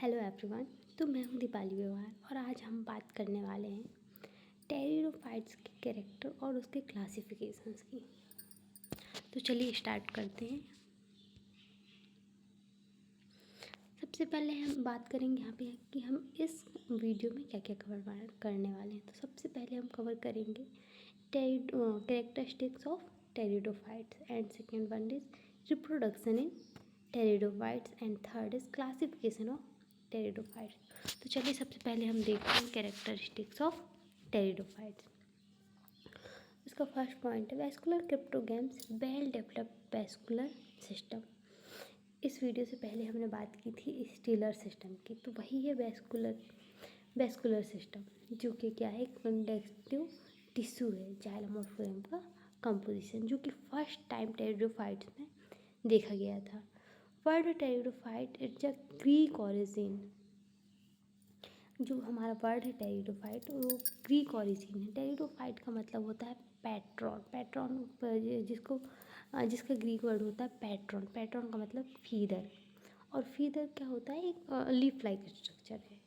Hello everyone. तो मैं हूँ दीपाली व्यवहार और आज हम बात करने वाले हैं टेरिडोफाइट्स के कैरेक्टर और उसके क्लासिफिकेशंस की। तो चलिए स्टार्ट करते हैं। सबसे पहले हम बात करेंगे यहाँ पे कि हम इस वीडियो में क्या क्या कवर करने वाले हैं। तो सबसे पहले हम कवर करेंगे characteristics of pteridophytes and second one is reproduction in pteridophytes and third is classification of pteridophytes. तो चलिए सबसे पहले हम देखते हैं कैरेक्टरिस्टिक्स ऑफ टेरिडोफाइट्स। इसका फर्स्ट पॉइंट है vascular cryptogams well developed vascular system. इस वीडियो से पहले हमने बात की थी स्टीलर सिस्टम की, तो वही है वैस्कुलर सिस्टम, जो कि क्या है कंडक्टिव टिश्यू है जाइलम और फ्लोएम का कंपोजिशन, जो कि फर्स्ट टाइम टेरिडोफाइट्स में देखा गया था। Word pteridophyte it's a Greek origin. जो हमारा वर्ड है टेरिडोफाइट वो ग्रीक ओरिजिन है। टेरिडोफाइट का मतलब होता है पैट्रॉन जिसका ग्रीक वर्ड होता है पैट्रॉन का मतलब फीदर। और फीदर क्या होता है, एक लीफ लाइक स्ट्रक्चर है।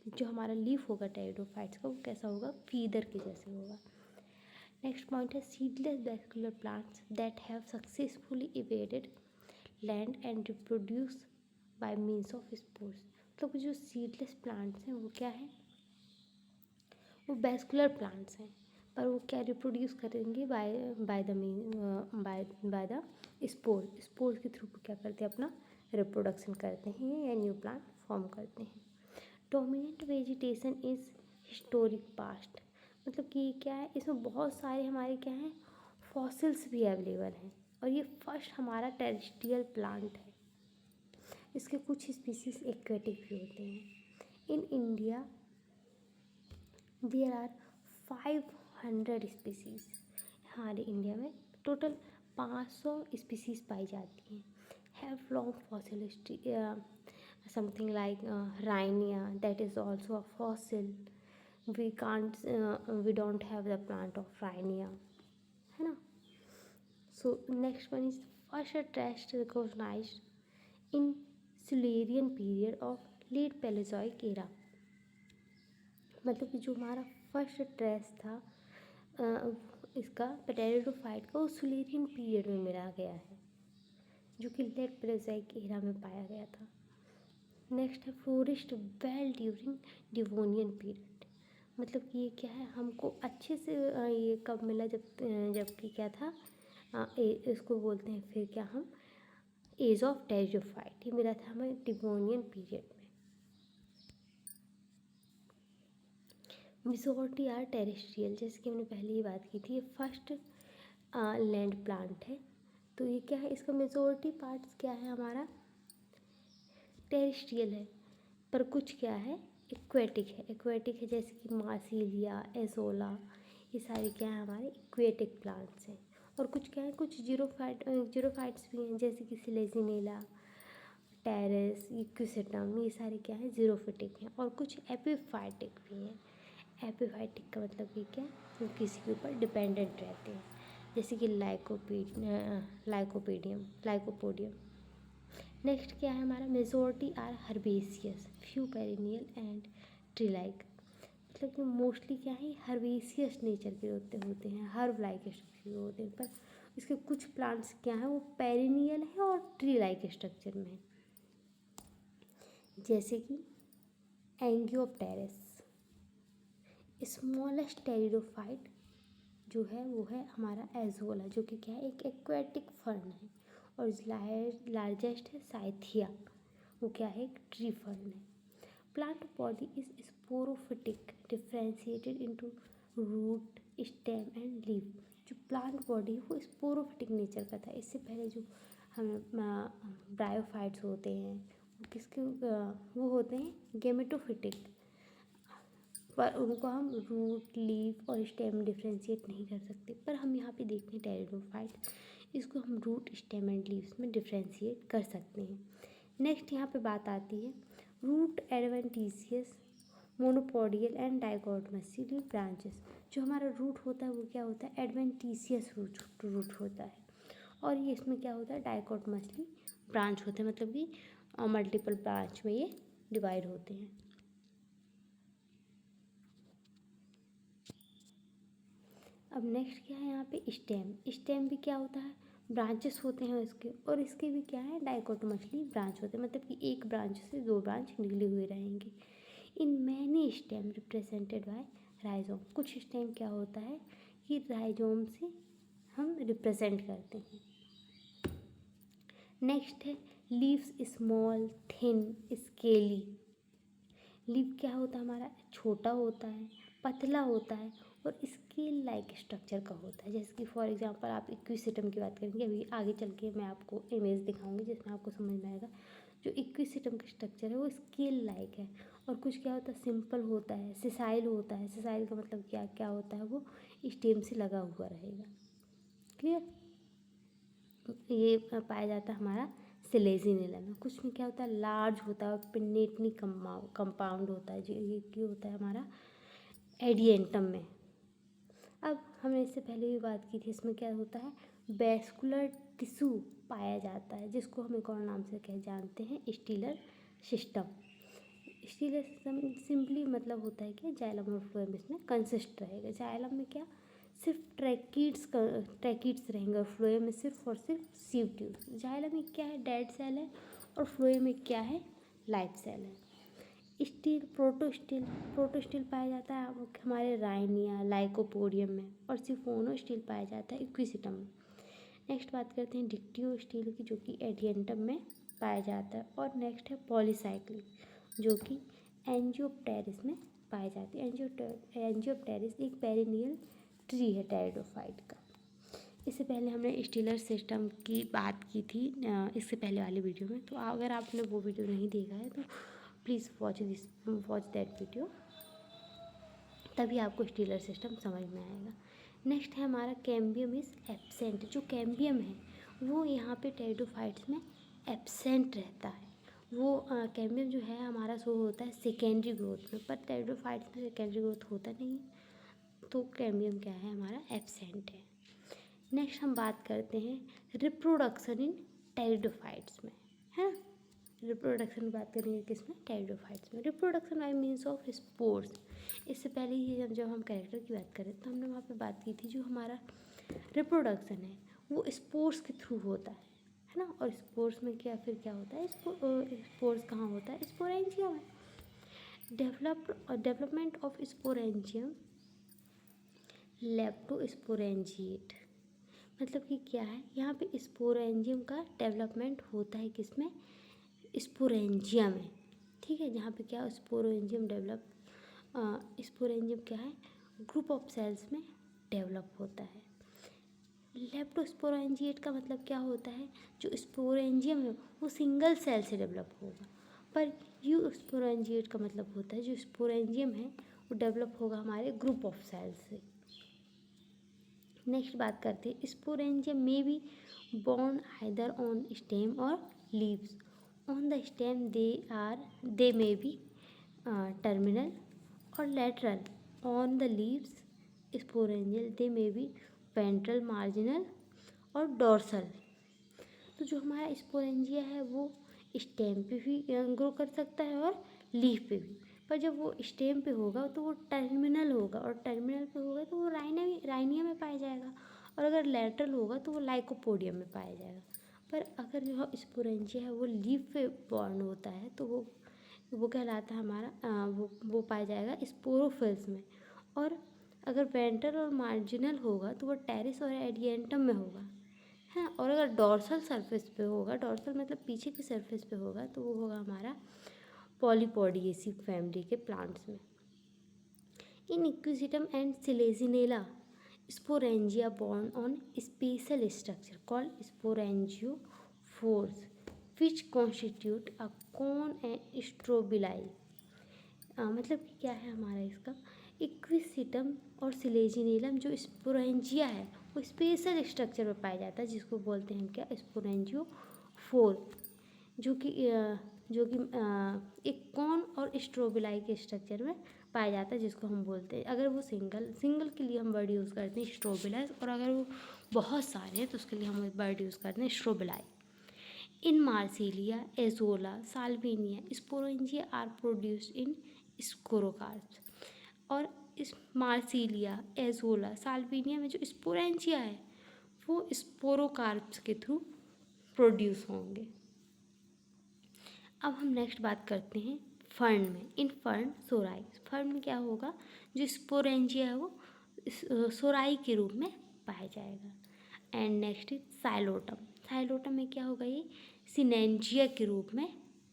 जो हमारा लीफ होगा टेरिडोफाइट्स का वो कैसा होगा, फीदर के जैसे होगा। नेक्स्ट पॉइंट है seedless vascular plants that have successfully evaded land and reproduce by means of spores. मतलब जो सीडलेस प्लांट्स हैं वो क्या है, वो वैस्कुलर प्लांट्स हैं, पर वो क्या रिप्रोड्यूस करेंगे बाय द स्पोर्स के थ्रू क्या करते हैं, अपना रिप्रोडक्शन करते हैं या न्यू प्लांट फॉर्म करते हैं। Dominant vegetation is historic past. मतलब कि क्या है, इसमें बहुत सारे हमारे क्या हैं फॉसिल्स भी अवेलेबल हैं और ये फर्स्ट हमारा टेरेस्ट्रियल प्लांट है। इसके कुछ स्पीसीज एक्वेटिक भी होते हैं। In India there are 500 species. हमारे इंडिया में टोटल 500 स्पीसीज पाई जाती हैं। Have long fossil history, something like Rhynia that is also a fossil. we don't have the plant of rhinia, है ना। So next one is first attest recognized in Silurian period of late Paleozoic era। मतलब कि जो हमारा first trace था इसका pteridophyte का वो सिलेरियन पीरियड में मिला गया है, जो कि लेट पेलेज़ोइक एरा में पाया गया था। नेक्स्ट है flourished well during Devonian period. मतलब कि ये क्या है, हमको अच्छे से ये कब मिला, जबकि क्या था, इसको बोलते हैं फिर क्या हम एज ऑफ टेरिडोफाइट। ये मिला था हमें डिवोनियन पीरियड में। मेजॉरिटी आर टेरेस्ट्रियल, जैसे कि हमने पहले ही बात की थी, ये फर्स्ट लैंड प्लांट है। तो ये क्या है, इसका मेजॉरिटी पार्ट्स क्या है हमारा टेरेस्ट्रियल है, पर कुछ क्या है एक्वेटिक है जैसे कि मार्सिलिया, एजोला, ये सारे क्या है हमारे एक्वेटिक प्लांट्स हैं। और कुछ क्या है, कुछ जीरोफाइट्स भी हैं जैसे कि सिलेजिनेला, टेरेस, इक्विसेटम, ये सारे क्या है जीरोफिटिक हैं। और कुछ एपिफाइटिक भी हैं। एपिफाइटिक का मतलब ये क्या, वो किसी के ऊपर डिपेंडेंट रहते हैं, जैसे कि लाइकोपोडियम। नेक्स्ट क्या है हमारा, majority are herbaceous, few perennial and tree like. मतलब कि मोस्टली क्या है हर्बेसियस नेचर के होते हैं, हर्ब लाइक स्ट्रक्चर के होते हैं, पर इसके कुछ प्लांट्स क्या है वो पेरिनियल है और ट्री लाइक स्ट्रक्चर में है, जैसे कि एंगियोप्टेरिस। स्मॉलेस्ट टेरिडोफाइट जो है वो है हमारा एजोला, जो कि क्या है एक एक्वेटिक फर्न है। और लार्जेस्ट है साइथिया, वो क्या है एक ट्री फर्न है। Plant body is sporophytic differentiated into root, stem and leaf. जो प्लांट बॉडी है वो स्पोरोफिटिक नेचर का था। इससे पहले जो हम ब्रायोफाइट्स होते हैं वो किसके वो होते हैं गेमेटोफिटिक, पर उनको हम रूट, लीफ और स्टेम डिफ्रेंशिएट नहीं कर सकते। पर हम यहाँ पे देखते हैं टेरिडोफाइट, इसको हम रूट, स्टेम एंड लीव्स में डिफ्रेंशिएट कर सकते हैं। नेक्स्ट यहाँ पे बात आती है root adventitious, monopodial and dichotomous branches. जो हमारा रूट होता है वो क्या होता है एडवेंटिशियस रूट होता है, और ये इसमें क्या होता है डाइकोटोमसली ब्रांच होते हैं, मतलब कि मल्टीपल ब्रांच में ये डिवाइड होते हैं। अब नेक्स्ट क्या है यहाँ पे स्टेम। स्टेम भी क्या होता है, ब्रांचेस होते हैं इसके, और इसके भी क्या है डाइकोटोमसली ब्रांच होते हैं, मतलब कि एक ब्रांच से दो ब्रांच निकले हुए रहेंगे। In many stem represented by rhizome. कुछ स्टेम क्या होता है कि राइजोम से हम रिप्रेजेंट करते हैं। नेक्स्ट है leaves small thin scaly. Leaf क्या होता है हमारा, छोटा होता है, पतला होता है और स्केल लाइक स्ट्रक्चर का होता है। जैसे कि फॉर एग्जांपल आप इक्विसिटम की बात करेंगे, अभी आगे चल के मैं आपको इमेज दिखाऊंगी जिसमें आपको समझ में आएगा। जो इक्विसिटम का स्ट्रक्चर है वो स्केल लाइक है। और कुछ क्या होता है, सिंपल होता है, सिसाइल होता है। सिसाइल का मतलब क्या क्या होता है, वो स्टेम से लगा हुआ रहेगा। क्लियर। ये पाया जाता है हमारा सिलेजिनेला में। कुछ में क्या होता है, लार्ज होता है, पिन्नेटनी कंपाउंड होता है, जो ये क्या होता है हमारा एडिएंटम में। अब हमने इससे पहले भी बात की थी, इसमें क्या होता है, वैस्कुलर टिश्यू पाया जाता है, जिसको हम एक और नाम से कह जानते हैं stealer system. Stealer system simply मतलब होता है कि जाइलम और फ्लोएम इसमें कंसिस्ट रहेगा। जाइलम में क्या सिर्फ ट्रैकिड्स रहेंगे और फ्लोएम में सिर्फ और सिर्फ सीव ट्यूब्स। जाइलम में क्या है, डेड सेल है, और फ्लोएम में क्या है, लाइव सेल है। स्टील प्रोटोस्टील पाया जाता है हमारे राइनिया लाइकोपोडियम में, और सिफोनो स्टील पाया जाता है इक्विसिटम में। नेक्स्ट बात करते हैं डिक्टियो स्टील की, जो कि एडियंटम में पाया जाता है। और नेक्स्ट है पॉलीसाइक्लिक, जो कि एंजियोप्टेरिस में पाई जाती है। एंजियोप्टेरिस एक पेरिनियल ट्री है टेरिडोफाइट का। इससे पहले हमने स्टीलर सिस्टम की बात की थी इससे पहले वाली वीडियो में, तो अगर आपने वो वीडियो नहीं देखा है तो प्लीज़ वॉच दैट वीडियो, तभी आपको स्टीलर सिस्टम समझ में आएगा। नेक्स्ट है हमारा कैम्बियम इज़ एब्सेंट। जो कैम्बियम है वो यहाँ पे टेरिडोफाइट्स में एब्सेंट रहता है। वो कैम्बियम जो है हमारा शो होता है सेकेंडरी ग्रोथ में, पर टेरिडोफाइट्स में सेकेंडरी ग्रोथ होता नहीं, तो कैम्बियम क्या है हमारा एब्सेंट है। नेक्स्ट हम बात करते हैं रिप्रोडक्शन इन टेरिडोफाइट्स में, है ना। रिप्रोडक्शन की बात करेंगे किसमें, टेरिडोफाइट्स में। Reproduction by means of spores. इससे पहले ही जब हम कैरेक्टर की बात करें तो हमने वहाँ पे बात की थी, जो हमारा रिप्रोडक्शन है वो स्पोर्स के थ्रू होता है ना। और स्पोर्स में क्या फिर क्या होता है, स्पोर्स कहाँ होता है, स्पोरेंजियम में। डेवलपमेंट ऑफ स्पोरेंजियम लेप्टोस्पोरेंजिएट, मतलब कि क्या है, यहाँ पे स्पोरेंजियम का डेवलपमेंट होता है किसमें, स्पोरेंजियम में। ठीक है, जहाँ पे क्या स्पोरेंजियम स्पोरेंजियम क्या है, ग्रुप ऑफ सेल्स में डेवलप होता है। लेप्टोस्पोरेंजिएट का मतलब क्या होता है, जो स्पोरेंजियम है वो सिंगल सेल से डेवलप होगा, पर यू स्पोरेंजिएट का मतलब होता है जो स्पोरेंजियम है वो डेवलप होगा हमारे ग्रुप ऑफ सेल्स से। नेक्स्ट बात करते हैं sporangium may be borne either on stem और leaves. On the stem they may be terminal और lateral. On the leaves sporangial they may be ventral, marginal और डोर्सल। तो जो हमारा स्पोरेंजिया है वो स्टेम पे भी ग्रो कर सकता है और लीफ पे भी, पर जब वो स्टेम पे होगा तो वो टर्मिनल होगा, और टर्मिनल पे होगा तो वो राइनिया में पाया जाएगा, और अगर लेटरल होगा तो वो लाइकोपोडियम में पाया जाएगा। पर अगर जो स्पोरेंजिया है वो लीफ पे बॉर्न होता है तो वो कहलाता है हमारा वो पाया जाएगा स्पोरोफिल्स में। और अगर वेंट्रल और मार्जिनल होगा तो वो टेरिस और एडिएंटम में होगा, है। और अगर डॉर्सल सरफेस पे होगा, डॉर्सल मतलब पीछे की सरफेस पे होगा, तो वो होगा हमारा पॉलीपोडिएसी फैमिली के प्लांट्स में। In Equisetum and Selaginella sporangia borne on special structure called sporangiophores which constitute a cone and strobili. मतलब कि क्या है हमारा इसका, इक्विसिटम और सिलेजिनेलम जो स्पोरेंजिया है वो स्पेशल स्ट्रक्चर में पाया जाता है, जिसको बोलते हैं हम क्या, स्पोरेंजियोफोर, जो कि एक कॉन और स्ट्रोबिलाई के स्ट्रक्चर में पाया जाता है, जिसको हम बोलते हैं, अगर वो सिंगल के लिए हम वर्ड यूज़ करते हैं स्ट्रोबिलाई, और अगर वो बहुत सारे हैं तो उसके लिए हम वर्ड यूज़ करते हैं strobili. In Marsilea, Azolla, Salvinia, sporangia are produced in sporocarps. और इस मार्सिलिया, एजोला, साल्विनिया में जो स्पोरेंजिया है वो स्पोरोकार्प्स के थ्रू प्रोड्यूस होंगे। अब हम नेक्स्ट बात करते हैं फर्न में। इन फर्न सोराई, फर्न में क्या होगा, जो स्पोरेंजिया है वो सोराई के रूप में पाया जाएगा। And next is Psilotum, Psilotum में क्या होगा, ये सिनेंजिया के रूप में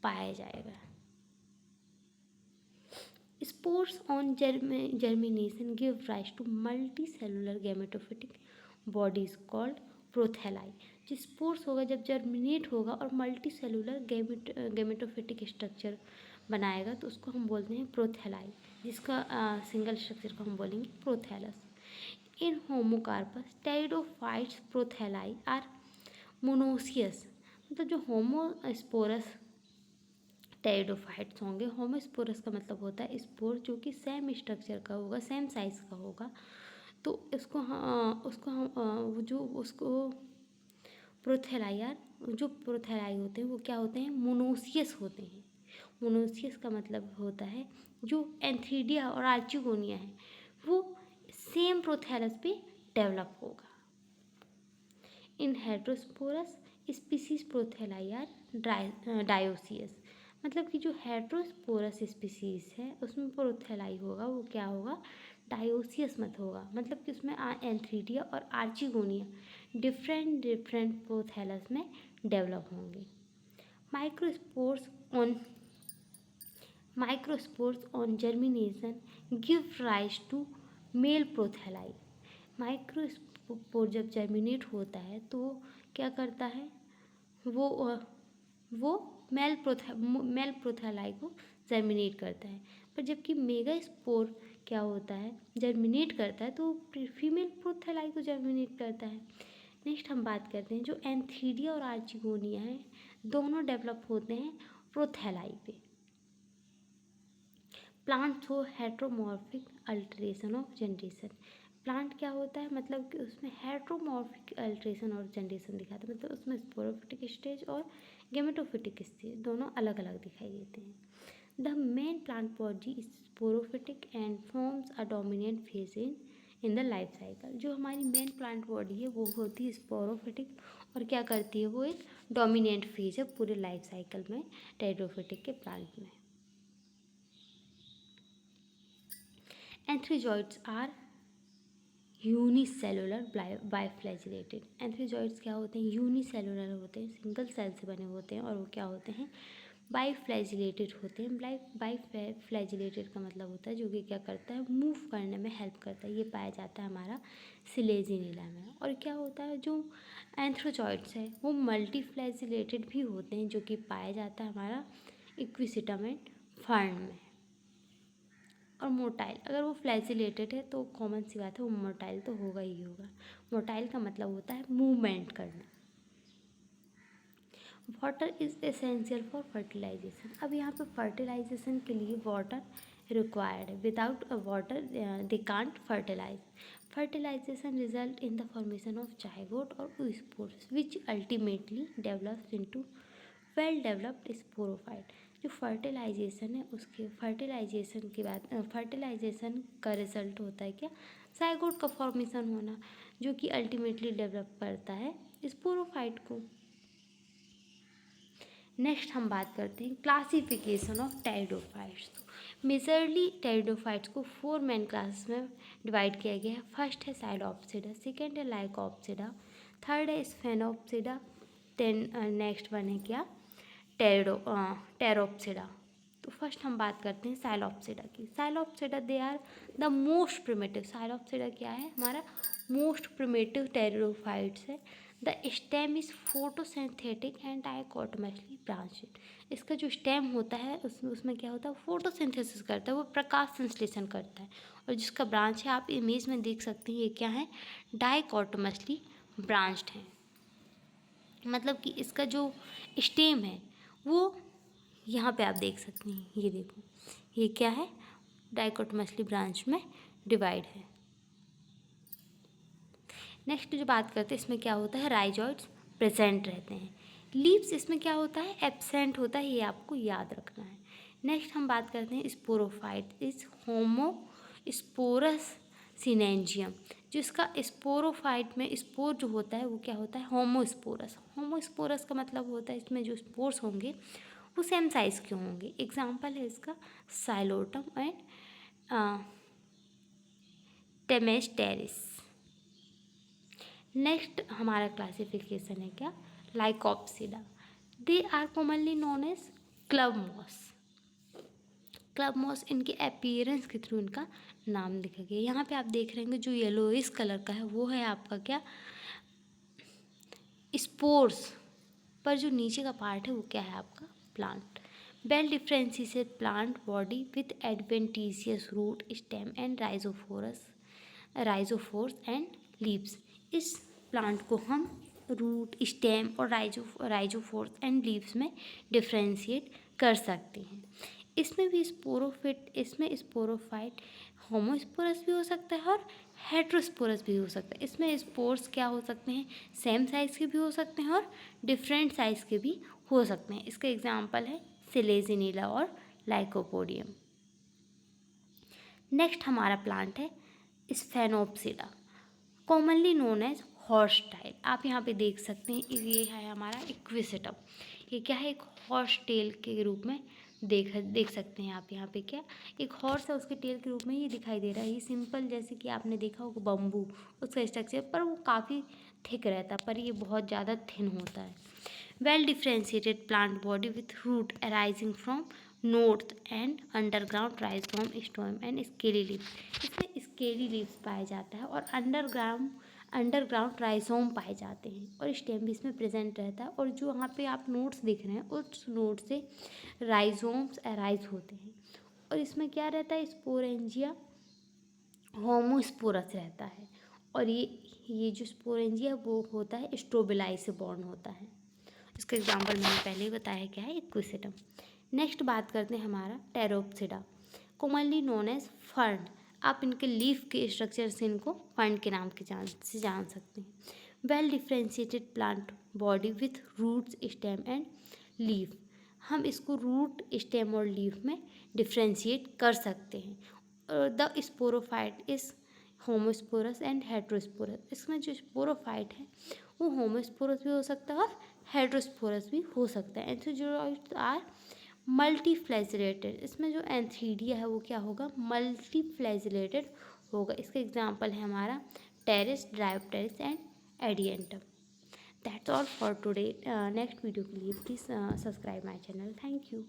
पाया जाएगा। Spores on germination give rise to multicellular gametophytic bodies called प्रोथेलाई। जो स्पोर्स होगा जब जर्मिनेट होगा और मल्टी सेलुलर गेमेटोफिटिक स्ट्रक्चर बनाएगा तो उसको हम बोलते हैं प्रोथेलाई, जिसका सिंगल स्ट्रक्चर को हम बोलेंगे प्रोथैलस। इन होमोकार्पस टेरिडोफाइट्स प्रोथेलाई आर मोनोसियस, मतलब जो होमोस्पोरस टेरिडोफाइट्स होंगे। होमोस्पोरस का मतलब होता है स्पोर जो कि सेम स्ट्रक्चर का होगा, सेम साइज का होगा, तो उसको प्रोथेलाई, जो प्रोथेलाई होते हैं वो क्या होते हैं, मोनोसियस होते हैं। मोनोसियस का मतलब होता है जो एंथीडिया और आर्चिगोनिया है वो सेम प्रोथैलस पे डेवलप होगा। इन हेट्रोस्पोरस स्पीसीज प्रोथेलाई आर डायोसियस, मतलब कि जो हेट्रोस्पोरस स्पीसीज है उसमें प्रोथेलाई होगा वो क्या होगा, डायोसियस मत होगा, मतलब कि उसमें एंथ्रीडिया और आर्चिगोनिया डिफरेंट प्रोथैलस में डेवलप होंगे। Microspores on germination give rise to male prothalli. Microspore जब जर्मिनेट होता है तो क्या करता है, वो मेल प्रोथेलाई को जर्मिनेट करता है। पर जबकि मेगा स्पोर क्या होता है, जर्मिनेट करता है तो फीमेल प्रोथेलाई को जर्मिनेट करता है। नेक्स्ट हम बात करते हैं जो एंथीडिया और आर्चिगोनिया है दोनों डेवलप होते हैं प्रोथेलाई पे। Plant show heteromorphic alteration of generation. Plant क्या होता है, मतलब कि उसमें हेट्रोमॉर्फिक अल्टरेशन और जनरेशन दिखाता है, मतलब उसमें स्पोरोफिटिक स्टेज और गेमेटोफिटिक स्टेज दोनों अलग अलग दिखाई देते हैं। The main plant body is sporophytic and forms a dominant phase in the life cycle. जो हमारी मेन प्लांट बॉडी है वो होती है स्पोरोफिटिक और क्या करती है, वो एक डोमिनेंट फेज है पूरे लाइफ साइकिल में टेरिडोफिटिक के प्लांट में। एंथ्रीजॉइड्स आर यूनिसेलुलर बाइफ्लैजिलेटेड। एंथ्रीजॉइड्स क्या होते हैं, यूनिसेलुलर होते हैं, सिंगल सेल से बने होते हैं और वो क्या होते हैं, बाइफ्लैजिलेटेड होते हैं। बाइफ्लैजिलेटेड का मतलब होता है जो कि क्या करता है, मूव करने में हेल्प करता है। ये पाया जाता है हमारा सिलेजिनिला में। और क्या होता है, जो एंथ्रोजॉइड्स है वो मल्टीफ्लैजिलेटेड भी होते हैं जो कि पाया जाता है हमारा इक्विसिटामेंट फर्न में। और मोटाइल, अगर वो फ्लैजिलेटेड है तो कॉमन सी बात है वो मोटाइल तो होगा ही होगा। मोटाइल का मतलब होता है मूवमेंट करना। Water is essential for fertilization. अब यहाँ पे फर्टिलाइजेशन के लिए वाटर रिक्वायर्ड है, without water they can't fertilize. Fertilization result in the formation of zygote और oospores which ultimately develops into well developed sporophyte. जो फर्टिलाइजेशन है उसके फर्टिलाइजेशन के बाद फर्टिलाइजेशन का रिजल्ट होता है क्या, जाइगोट का फॉर्मेशन होना, जो कि अल्टीमेटली डेवलप करता है स्पोरोफाइट को। नेक्स्ट हम बात करते हैं classification of pteridophytes. Majorly pteridophytes को 4 मेन क्लासेस में डिवाइड किया गया है। फर्स्ट है साइलोप्सिडा, सेकेंड है लाइकोप्सिडा, थर्ड है स्फेनोप्सिडा, देन नेक्स्ट वन है क्या, टेरोप्सिडा। तो फर्स्ट हम बात करते हैं साइलोप्सिडा की। Psilopsida they are the most primitive. Psilopsida क्या है, हमारा मोस्ट प्रिमिटिव टेरिडोफाइट्स है। The stem is photosynthetic and dichotomously branched. इसका जो स्टेम होता है उसमें क्या होता है, फोटोसिंथेसिस करता है, वो प्रकाश संश्लेषण करता है। और जिसका ब्रांच है आप इमेज में देख सकते हैं, ये क्या है, डाइकोटोमसली ब्रांच्ड है। मतलब कि इसका जो स्टेम है वो यहाँ पे आप देख सकते हैं, ये देखो ये क्या है, डाइकोटोमसली ब्रांच में डिवाइड है। नेक्स्ट जो बात करते हैं इसमें क्या होता है, राइजॉइड्स प्रेजेंट रहते हैं। लीव्स इसमें क्या होता है, एब्सेंट होता है, ये आपको याद रखना है। नेक्स्ट हम बात करते हैं स्पोरोफाइट इज होमोस्पोरस सिनेंजियम। जो इसका स्पोरोफाइट में स्पोर जो होता है वो क्या होता है, होमोस्पोरस। होमोस्पोरस का मतलब होता है इसमें जो स्पोर्स होंगे वो सेम साइज के होंगे। एग्जाम्पल है इसका साइलोटम एंड टेमेस्टेरिस। नेक्स्ट हमारा क्लासिफिकेशन है क्या, Lycopsida. They are commonly known as club moss. Club moss इनके अपीयरेंस के थ्रू इनका नाम लिखा गया। यहाँ पे आप देख रहे हैं जो येलोइश कलर का है वो है आपका क्या, स्पोर्स, पर जो नीचे का पार्ट है वो क्या है आपका, plant. Well differentiated plant body with adventitious root stem and rhizophores and leaves. इस प्लांट को हम रूट, स्टेम और राइजोफोर्स एंड लीव्स में डिफ्रेंशिएट कर सकते हैं। इसमें स्पोरोफाइट होमोस्पोरस भी हो सकता है और हेट्रोस्पोरस भी हो सकता है। इसमें स्पोर्स क्या हो सकते हैं, सेम साइज़ के भी हो सकते हैं और डिफरेंट साइज़ के भी हो सकते हैं। इसका एग्जांपल है सिलेजिनीला और लाइकोपोडियम। नेक्स्ट हमारा प्लांट है Sphenopsida, commonly known as horsetail. आप यहाँ पे देख सकते हैं ये है हमारा इक्विसेटम। ये क्या है, एक हॉर्स टेल के रूप में देख सकते हैं आप। यहाँ पे क्या, एक हॉर्स है उसके टेल के रूप में ये दिखाई दे रहा है। ये सिंपल, जैसे कि आपने देखा होगा बम्बू, उसका स्ट्रक्चर, पर वो काफ़ी थिक रहता है, पर ये बहुत ज़्यादा थिन होता है। Well differentiated plant body with root arising from nodes and underground rhizome stem and scaly leaves. इसमें स्केली लीव्स पाए जाता है और अंडरग्राउंड राइजोम पाए जाते हैं और स्टेम भी इसमें प्रेजेंट रहता है। और जो वहाँ पे आप नोड्स दिख रहे हैं उस नोड से राइजोम्स अराइज होते हैं। और इसमें क्या रहता है, स्पोरेंजिया होमोस्पोरस रहता है। और ये जो स्पोरेंजिया वो होता है स्ट्रोबिलाई से बॉर्न होता है। इसका एग्जाम्पल मैंने पहले ही बताया क्या है, इक्विसेटम। नेक्स्ट बात करते हैं हमारा pteropsida, commonly known as fern. आप इनके लीफ के स्ट्रक्चर से इनको फर्न के नाम के जान सकते हैं। Well differentiated plant body with roots stem and leaf. हम इसको रूट, स्टेम और लीफ में डिफ्रेंशिएट कर सकते हैं। The sporophyte is homosporous and heterosporous. इसमें जो स्पोरोफाइट है वो होमोस्पोरस भी हो सकता है और हेट्रोस्पोरस भी हो सकता है। एंथ्रोजोइड्स आर मल्टीफ्लैजिलेटेड। इसमें जो एंथीडिया है वो क्या होगा, मल्टीफ्लैजिलेटेड होगा। इसका एग्जाम्पल है हमारा pteris, dryopteris and adiantum. That's all for today. Next video के लिए please subscribe my channel. Thank you.